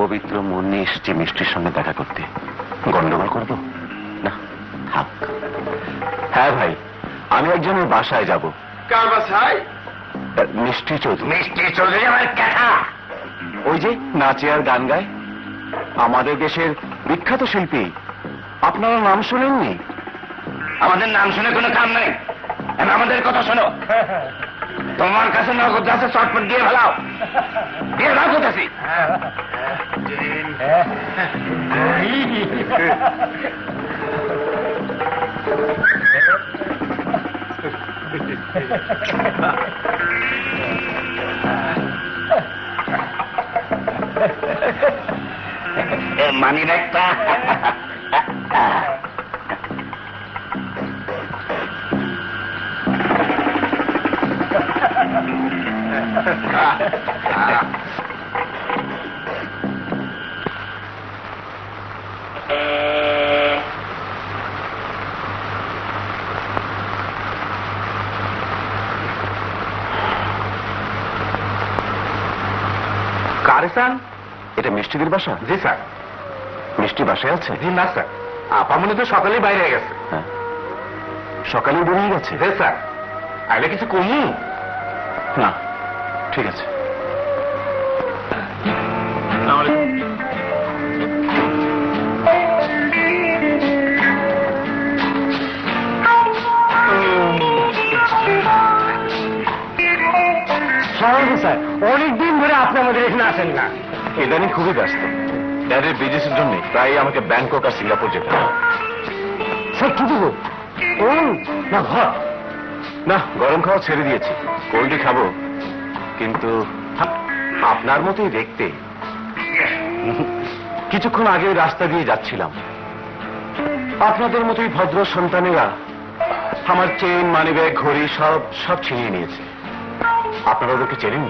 পবিত্র মন নিয়ে এসেছি মিষ্টির সঙ্গে দেখা করতে। গন্ডগোল করবো না, থাক। হ্যাঁ ভাই, আমি একজনের বাসায় যাব। কার বাসায়? মিষ্টি চৌধুরী। মিষ্টি চৌধুরী আমার কাকা? ওই যে নাচে আর গান গায়, আমাদের দেশের বিখ্যাত শিল্পী। আপনারা নাম শোনেননি? আমাদের নাম শুনে কোনো কাম নেই, আমাদের কথা শোনো। তোমার কাছে নগদ আছে, চটপট দিয়ে ভালাও, দিয়ে ভাগ করতেছি। মানি একটা কারেসান, এটা মিষ্টিদের বাসা? জি স্যার। মিষ্টি বাসায় আছে? জি না স্যার, আপামনি তো সকালেই বাইরে গেছে। হ্যাঁ, সকালেই বেরিয়ে গেছে? জি স্যার। আইলে কিছু কমু না, ঠিক আছে। স্যার, অনেকদিন ধরে আপনি আমাদের এখানে আসেন না। ইদানিং খুবই ব্যস্ত, ড্যাডির বিজনেসের জন্য প্রায় আমাকে ব্যাংকক আর সিঙ্গাপুর যেতে হয়। স্যার কি দেবো, না ঘর? না, গরম খাওয়া ছেড়ে দিয়েছি, কোল্ডই খাবো। কিন্তু আপনার মতোই দেখতে। কিছুক্ষণ আগে রাস্তা দিয়ে যাচ্ছিলাম, আপনাদের মতোই ভদ্র সন্তানেরা আমার চেন, মানিব্যাগ, ঘড়ি সব ছিনিয়ে নিয়েছে। আপনারা ওদেরকে চেনেন?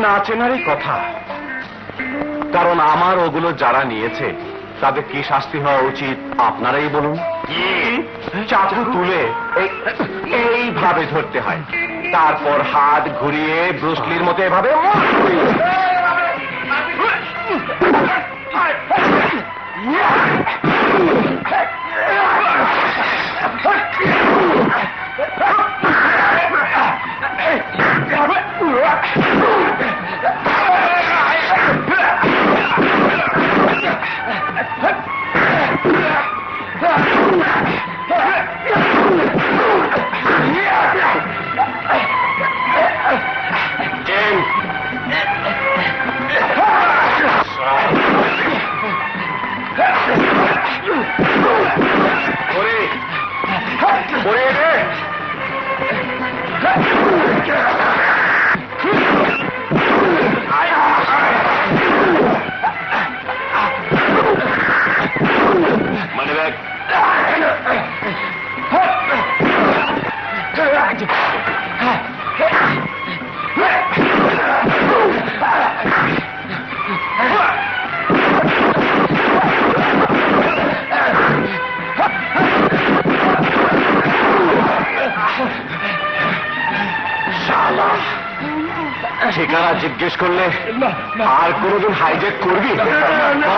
না চেনারই কথা, কারণ আমার ওগুলো যারা নিয়েছে তাদের কি শাস্তি হওয়া উচিত আপনারাই বলুন। চাকু তুলে এইভাবে ধরতে হয়, তারপর হাত ঘুরিয়ে ব্রুসলির মতো এভাবে মানিব্যাগ ঠিকানা জিজ্ঞেস করলে আর কোনদিন হাইজ্যাক করবি? না